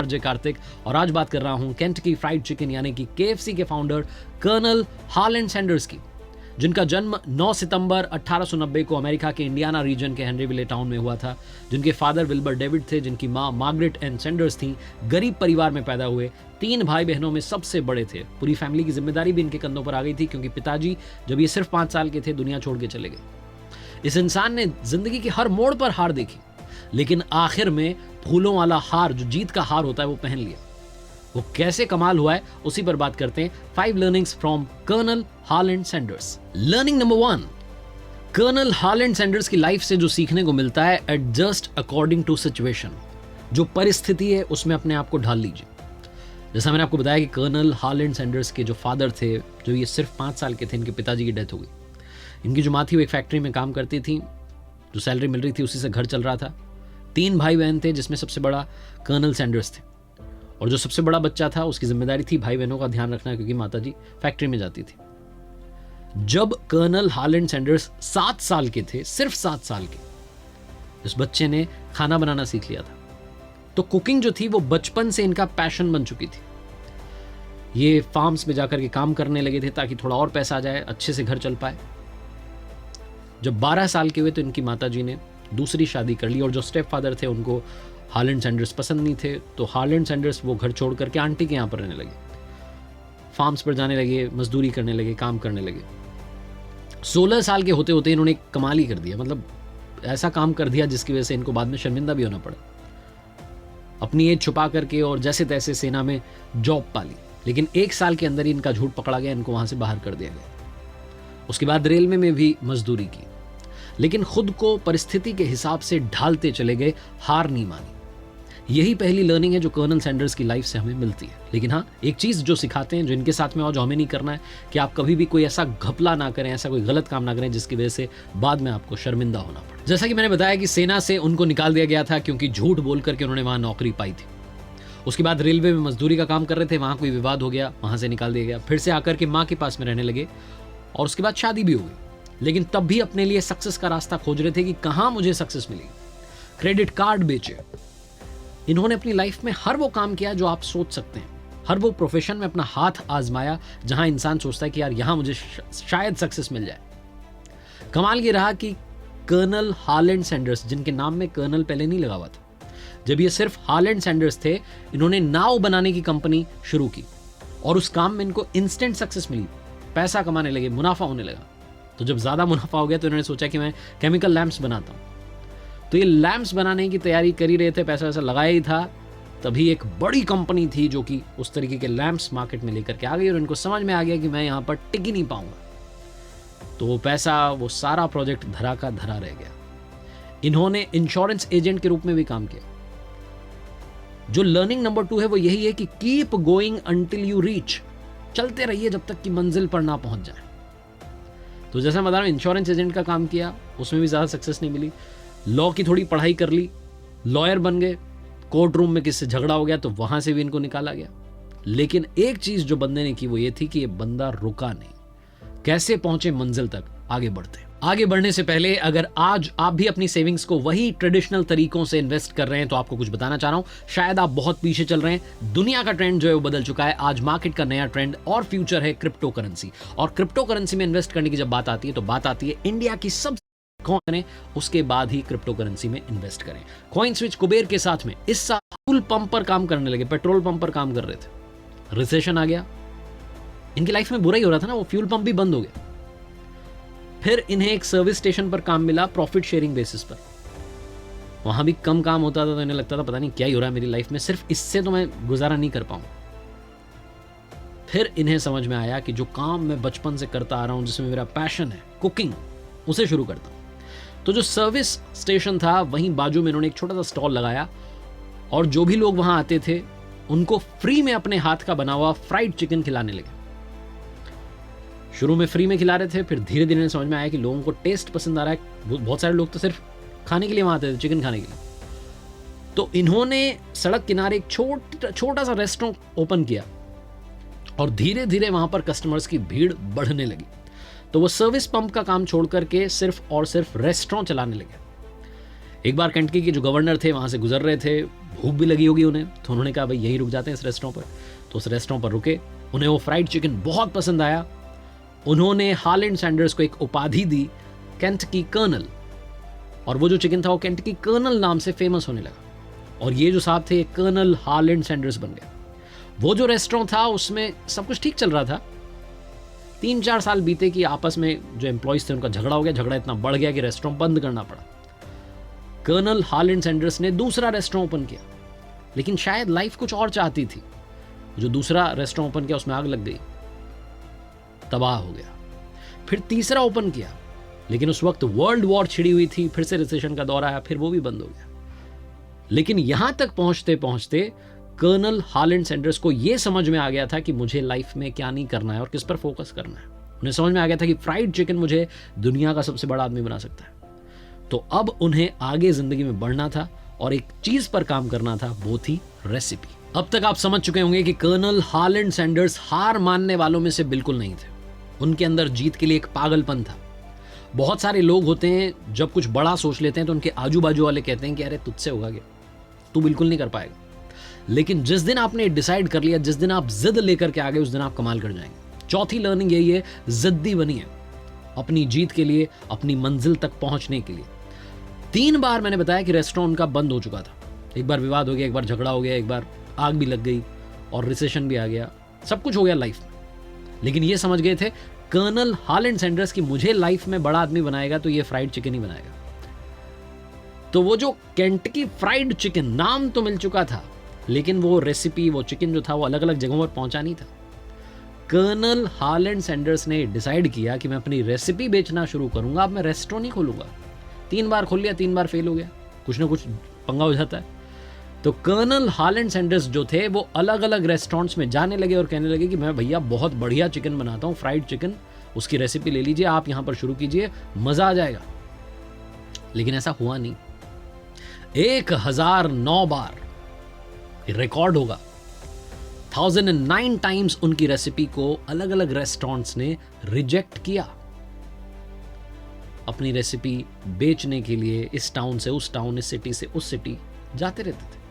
RJ Kartik और आज बात कर रहा हूं केंटकी फ्राइड चिकन यानी कि केएफसी के फाउंडर कर्नल हार्लैंड सैंडर्स की, जिनका जन्म 9 सितंबर 1890 को अमेरिका के इंडियाना रीजन के हेनरीविले टाउन में हुआ था। जिनके फादर विल्बर डेविड थे, जिनकी मां मार्गरेट एन सैंडर्स थी। गरीब परिवार में पैदा हुए, 3 भाई बहनों में सबसे बड़े थे। पूरी फैमिली की जिम्मेदारी भी इनके कंधों पर आ गई थी क्योंकि पिताजी जब ये सिर्फ 5 साल के थे दुनिया छोड़ के चले गए। इस इंसान ने जिंदगी की हर मोड़ पर हार देखी, लेकिन आखिर में फूलों वाला हार, जो जीत का हार होता है, वो पहन लिया। वो कैसे कमाल हुआ है उसी पर बात करते हैं। 5 learnings from colonel Harland Sanders. Learning number 1, colonel Harland Sanders की लाइफ से जो सीखने को मिलता है, एडजस्ट अकॉर्डिंग टू सिचुएशन। जो परिस्थिति है उसमें अपने आप को ढाल लीजिए। जैसा मैंने आपको बताया कि कर्नल हार्लैंड सैंडर्स के जो फादर थे, जो ये सिर्फ 5 साल के थे, इनके पिताजी की डेथ हो गई। इनकी जो माँ थी वो एक फैक्ट्री में काम करती थी, जो सैलरी मिल रही थी उसी से घर चल रहा था। 3 भाई बहन थे, जिसमें सबसे बड़ा कर्नल सैंडर्स थे, और जो सबसे बड़ा बच्चा था उसकी जिम्मेदारी थी भाई बहनों का ध्यान रखना, क्योंकि माताजी फैक्ट्री में जाती थी। जब कर्नल हार्लैंड सैंडर्स 7 साल के थे, सिर्फ 7 साल के, इस बच्चे ने खाना बनाना सीख लिया था। तो कुकिंग जो थी वो बचपन से इनका पैशन बन चुकी थी। ये फार्म्स में जाकर के काम करने लगे थे ताकि थोड़ा और पैसा आ जाए, अच्छे से घर चल पाए। जब 12 साल के हुए तो इनकी माताजी ने दूसरी शादी कर ली, और जो स्टेप फादर थे उनको हार्लैंड सैंडर्स पसंद नहीं थे। तो हार्लैंड सैंडर्स वो घर छोड़ करके आंटी के यहाँ पर रहने लगे, फार्म्स पर जाने लगे, मजदूरी करने लगे, काम करने लगे। 16 साल के होते होते इन्होंने कमाल ही कर दिया, मतलब ऐसा काम कर दिया जिसकी वजह से इनको बाद में शर्मिंदा भी होना पड़ा। अपनी एज छुपा करके और जैसे तैसे सेना में जॉब पाली, लेकिन 1 साल के अंदर ही इनका झूठ पकड़ा गया, इनको वहां से बाहर कर दिया गया। उसके बाद रेलवे में भी मजदूरी की, लेकिन खुद को परिस्थिति के हिसाब से ढालते चले गए, हार नहीं मानी। यही पहली लर्निंग है जो कर्नल सैंडर्स की लाइफ से हमें मिलती है। लेकिन हाँ, एक चीज जो सिखाते हैं, जो इनके साथ में और जो हमें नहीं करना है, कि आप कभी भी कोई ऐसा घपला ना करें, ऐसा कोई गलत काम ना करें जिसकी वजह से बाद में आपको शर्मिंदा होना पड़े। जैसा कि मैंने बताया कि सेना से उनको निकाल दिया गया था क्योंकि झूठ बोल करके उन्होंने वहां नौकरी पाई थी। उसके बाद रेलवे में मजदूरी का काम कर रहे थे, वहां कोई विवाद हो गया, वहां से निकाल दिया गया। फिर से आकर के माँ के पास में रहने लगे, और उसके बाद शादी भी हो गई। लेकिन तब भी अपने लिए सक्सेस का रास्ता खोज रहे थे कि कहां मुझे सक्सेस मिलेगी। क्रेडिट कार्ड बेचे। इन्होंने अपनी लाइफ में हर वो काम किया जो आप सोच सकते हैं, हर वो प्रोफेशन में अपना हाथ आजमाया जहां इंसान सोचता है कि यार यहां मुझे शायद सक्सेस मिल जाए। कमाल ये रहा कि कर्नल हार्लैंड सैंडर्स, जिनके नाम में कर्नल पहले नहीं लगा हुआ था, जब ये सिर्फ हार्लैंड सैंडर्स थे, इन्होंने नाव बनाने की कंपनी शुरू की, और उस काम में इनको इंस्टेंट सक्सेस मिली, पैसा कमाने लगे, मुनाफा होने लगा। तो जब ज्यादा मुनाफा हो गया तो इन्होंने सोचा कि मैं केमिकल लैंप्स बनाता हूं। तो ये लैंप्स बनाने की तैयारी कर ही रहे थे, पैसा वैसा लगाया ही था, तभी एक बड़ी कंपनी थी जो कि उस तरीके के लैंप्स मार्केट में लेकर के आ गई, और इनको समझ में आ गया कि मैं यहाँ पर टिक ही नहीं पाऊंगा। तो वो पैसा, वो सारा प्रोजेक्ट धरा का धरा रह गया। इन्होंने इंश्योरेंस एजेंट के रूप में भी काम किया। जो लर्निंग नंबर 2 है वो यही है कि keep going until you reach. चलते रहिए जब तक कि मंजिल पर ना पहुंच जाए। तो जैसा मैं बता रहा हूं, इंश्योरेंस एजेंट का काम किया, उसमें भी ज्यादा सक्सेस नहीं मिली। लॉ की थोड़ी पढ़ाई कर ली, लॉयर बन गए, कोर्ट रूम में किससे झगड़ा हो गया तो वहां से भी इनको निकाला गया। लेकिन एक चीज जो बंदे ने की वो ये थी कि ये बंदा रुका नहीं। कैसे पहुंचे मंजिल तक, आगे बढ़ते। आगे बढ़ने से पहले अगर आज आप भी अपनी सेविंग्स को वही ट्रेडिशनल तरीकों से इन्वेस्ट कर रहे हैं तो आपको कुछ बताना चाह रहा हूं। शायद आप बहुत पीछे चल रहे हैं, दुनिया का ट्रेंड जो है वो बदल चुका है। आज मार्केट का नया ट्रेंड और फ्यूचर है क्रिप्टो करेंसी। और क्रिप्टो करेंसी में इन्वेस्ट करने की जब बात आती है तो बात आती है इंडिया की सब करें, उसके बाद ही क्रिप्टो करेंसी में इन्वेस्ट करें। कॉइन स्विच कुबेर के साथ में इस साल फ्यूल पंप पर काम करने लगे, पेट्रोल पंप पर काम कर रहे थे। रिसेशन आ गया, इनकी लाइफ में बुरा ही हो रहा था ना, वो फ्यूल पंप भी बंद हो गया। फिर इन्हें एक सर्विस स्टेशन पर काम मिला प्रॉफिट शेयरिंग बेसिस पर। वहां भी कम काम होता था तो इन्हें लगता था पता नहीं क्या ही हो रहा है मेरी लाइफ में, सिर्फ इससे तो मैं गुजारा नहीं कर पाऊंगा। फिर इन्हें समझ में आया कि जो काम मैं बचपन से करता आ रहा हूं, जिसमें मेरा पैशन है, कुकिंग, उसे शुरू करता हूं। तो जो सर्विस स्टेशन था वहीं बाजू में इन्होंने एक छोटा सा स्टॉल लगाया, और जो भी लोग वहां आते थे उनको फ्री में अपने हाथ का बना हुआ फ्राइड चिकन खिलाने लगे। शुरू में फ्री में खिला रहे थे, फिर धीरे धीरे समझ में आया कि लोगों को टेस्ट पसंद आ रहा है। बहुत सारे लोग तो सिर्फ खाने के लिए वहां आते थे, चिकन खाने के लिए। तो इन्होंने सड़क किनारे एक छोटा सा रेस्टोरेंट ओपन किया, और धीरे धीरे वहां पर कस्टमर्स की भीड़ बढ़ने लगी। तो वो सर्विस पंप का काम छोड़ करके सिर्फ और सिर्फ रेस्टोरेंट चलाने लगे। एक बार केंटकी के जो गवर्नर थे वहाँ से गुजर रहे थे, भूख भी लगी होगी उन्हें, तो उन्होंने कहा भाई यहीं रुक जाते हैं इस रेस्टोरेंट पर। तो उस रेस्टोरेंट पर रुके, उन्हें वो फ्राइड चिकन बहुत पसंद आया। उन्होंने हालैंड सैंडर्स को एक उपाधि दी, केंटकी कर्नल, और वो जो चिकन था वो केंटकी कर्नल नाम से फेमस होने लगा। और ये जो साहब थे कर्नल हालैंड सैंडर्स बन गए। वो जो रेस्टोरेंट था उसमें सब कुछ ठीक चल रहा था। 3-4 साल बीते कि आपस में जो एम्प्लॉयज थे उनका झगड़ा हो गया, झगड़ा इतना बढ़ गया कि रेस्टोरेंट बंद करना पड़ा। कर्नल हालैंड सैंडर्स ने दूसरा रेस्टोरेंट ओपन किया, लेकिन शायद लाइफ कुछ और चाहती थी। जो दूसरा रेस्टोरेंट ओपन किया उसमें आग लग गई, तबाह हो गया। फिर तीसरा ओपन किया, लेकिन उस वक्त वर्ल्ड वॉर छिड़ी हुई थी, फिर से रिसेशन का दौर आया, फिर वो भी बंद हो गया। लेकिन यहां तक पहुंचते पहुंचते कर्नल हालैंड सैंडर्स को यह समझ में आ गया था कि मुझे लाइफ में क्या नहीं करना है और किस पर फोकस करना है। उन्हें समझ में आ गया था कि फ्राइड चिकन मुझे दुनिया का सबसे बड़ा आदमी बना सकता है। तो अब उन्हें आगे जिंदगी में बढ़ना था और एक चीज पर काम करना था, वो थी रेसिपी। अब तक आप समझ चुके होंगे कि कर्नल हालैंड सैंडर्स हार मानने वालों में से बिल्कुल नहीं थे। उनके अंदर जीत के लिए एक पागलपन था। बहुत सारे लोग होते हैं जब कुछ बड़ा सोच लेते हैं तो उनके आजू बाजू वाले कहते हैं कि अरे तुझसे होगा क्या, तू बिल्कुल नहीं कर पाएगा। लेकिन जिस दिन आपने डिसाइड कर लिया, जिस दिन आप जिद लेकर के आ गए, उस दिन आप कमाल कर जाएंगे। चौथी लर्निंग यही है, जिद्दी बनिए अपनी जीत के लिए, अपनी मंजिल तक पहुंचने के लिए। 3 बार मैंने बताया कि रेस्टोरेंट उनका बंद हो चुका था। एक बार विवाद हो गया, एक बार झगड़ा हो गया, एक बार आग भी लग गई और रिसेशन भी आ गया, सब कुछ हो गया लाइफ में। लेकिन ये समझ गए थे कर्नल हालैंड सैंडर्स की मुझे लाइफ में बड़ा आदमी बनाएगा तो ये फ्राइड चिकन ही बनाएगा। तो वो जो केंटकी फ्राइड चिकन नाम तो मिल चुका था, लेकिन वो रेसिपी, वो चिकन जो था वो अलग अलग जगहों पर पहुंचा नहीं था। कर्नल हालैंड सैंडर्स ने डिसाइड किया कि मैं अपनी रेसिपी बेचना शुरू करूंगा, अब मैं रेस्टोरेंट नहीं खोलूंगा। 3 बार खोल लिया, 3 बार फेल हो गया, कुछ ना कुछ पंगा हो जाता है। तो कर्नल हालैंड सैंडर्स जो थे वो अलग अलग रेस्टोरेंट्स में जाने लगे और कहने लगे कि मैं भैया बहुत बढ़िया चिकन बनाता हूँ, फ्राइड चिकन, उसकी रेसिपी ले लीजिए, आप यहाँ पर शुरू कीजिए, मजा आ जाएगा। लेकिन ऐसा हुआ नहीं। 1009 बार रिकॉर्ड होगा, 1009 टाइम्स उनकी रेसिपी को अलग अलग रेस्टोरेंट्स ने रिजेक्ट किया। अपनी रेसिपी बेचने के लिए इस टाउन से उस टाउन, इस सिटी से उस सिटी जाते रहते थे।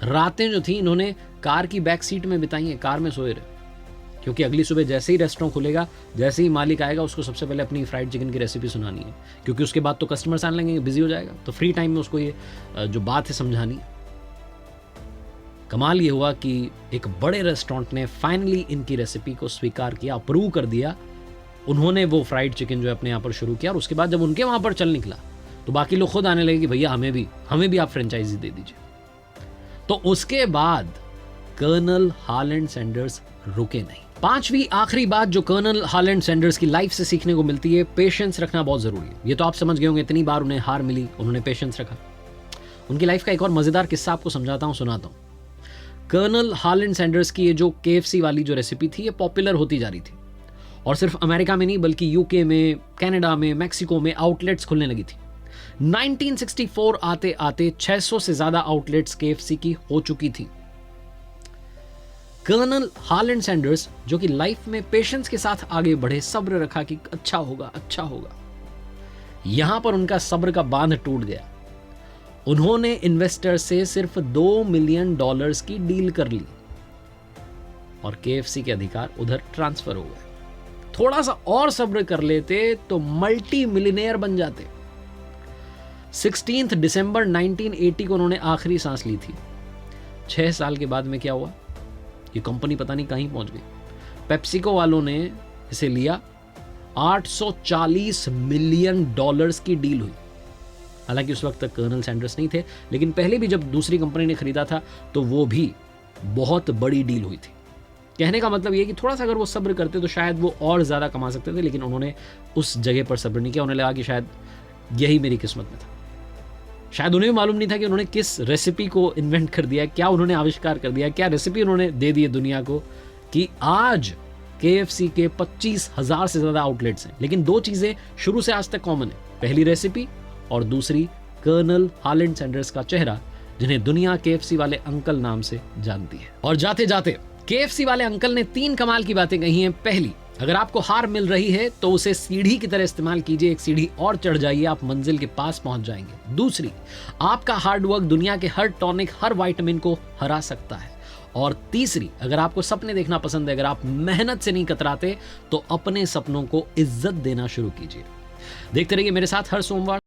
रातें जो थी इन्होंने कार की बैक सीट में बिताई है, कार में सोए रहे, क्योंकि अगली सुबह जैसे ही रेस्टोरेंट खुलेगा, जैसे ही मालिक आएगा, उसको सबसे पहले अपनी फ्राइड चिकन की रेसिपी सुनानी है, क्योंकि उसके बाद तो कस्टमर्स आने लगेंगे, बिजी हो जाएगा, तो फ्री टाइम में उसको ये जो बात है समझानी है। कमाल ये हुआ कि एक बड़े रेस्टोरेंट ने फाइनली इनकी रेसिपी को स्वीकार किया, अप्रूव कर दिया। उन्होंने वो फ्राइड चिकन जो है अपने यहाँ पर शुरू किया, और उसके बाद जब उनके वहाँ पर चल निकला तो बाकी लोग खुद आने लगे कि भैया हमें भी आप फ्रेंचाइजी दे दीजिए। तो उसके बाद कर्नल हालैंड सैंडर्स रुके नहीं। 5वीं आखिरी बात जो कर्नल हालैंड सैंडर्स की लाइफ से सीखने को मिलती है, पेशेंस रखना बहुत जरूरी है। ये तो आप समझ गए होंगे, इतनी बार उन्हें हार मिली, उन्होंने पेशेंस रखा। उनकी लाइफ का एक और मजेदार किस्सा आपको समझाता हूं, सुनाता हूं। कर्नल हालैंड सैंडर्स की ये जो KFC वाली जो रेसिपी थी, ये पॉपुलर होती जा रही थी, और सिर्फ अमेरिका में नहीं बल्कि यूके में, कनाडा में, मैक्सिको में आउटलेट्स खुलने लगी थी। 1964 आते आते 600 से ज्यादा आउटलेट्स KFC की हो चुकी थी। कर्नल हालैंड सैंडर्स जो कि लाइफ में पेशेंस के साथ आगे बढ़े, सब्र रखा कि अच्छा होगा अच्छा होगा, यहां पर उनका सब्र का बांध टूट गया। उन्होंने इन्वेस्टर से सिर्फ $2 मिलियन की डील कर ली और KFC के अधिकार उधर ट्रांसफर हो गए। थोड़ा सा और सब्र कर लेते तो मल्टी मिलियनेयर बन जाते। 16 दिसंबर 1980 को उन्होंने आखिरी सांस ली थी। 6 साल के बाद में क्या हुआ, ये कंपनी पता नहीं कहीं पहुंच गई। पेप्सिको वालों ने इसे लिया, $840 मिलियन की डील हुई। हालांकि उस वक्त तक कर्नल सैंडर्स नहीं थे, लेकिन पहले भी जब दूसरी कंपनी ने खरीदा था तो वो भी बहुत बड़ी डील हुई थी। कहने का मतलब ये कि थोड़ा सा अगर वो सब्र करते तो शायद वो और ज़्यादा कमा सकते थे, लेकिन उन्होंने उस जगह पर सब्र नहीं किया। उन्हें लगा कि शायद यही मेरी किस्मत में था। शायद उन्हें भी मालूम नहीं था कि उन्होंने किस रेसिपी को इन्वेंट कर दिया, क्या उन्होंने आविष्कार कर दिया, क्या रेसिपी उन्होंने दे दी है दुनिया को, कि आज KFC के 25,000 से ज़्यादा आउटलेट्स हैं। लेकिन 2 चीज़ें शुरू से आज तक कॉमन है, पहली रेसिपी और दूसरी कर्नल हालैंड सैंडर्स का चेहरा, जिन्हें दुनिया KFC वाले अंकल नाम से जानती है। और जाते जाते KFC वाले अंकल ने 3 कमाल की बातें कही हैं। पहली, अगर आपको हार मिल रही है तो उसे सीढ़ी की तरह इस्तेमाल कीजिए, एक सीढ़ी और चढ़ जाइए, आप मंजिल के पास पहुंच जाएंगे। दूसरी, आपका हार्डवर्क दुनिया के हर टॉनिक, हर विटामिन को हरा सकता है। और तीसरी, अगर आपको सपने देखना पसंद है, अगर आप मेहनत से नहीं कतराते, तो अपने सपनों को इज्जत देना शुरू कीजिए। देखते रहिए मेरे साथ हर सोमवार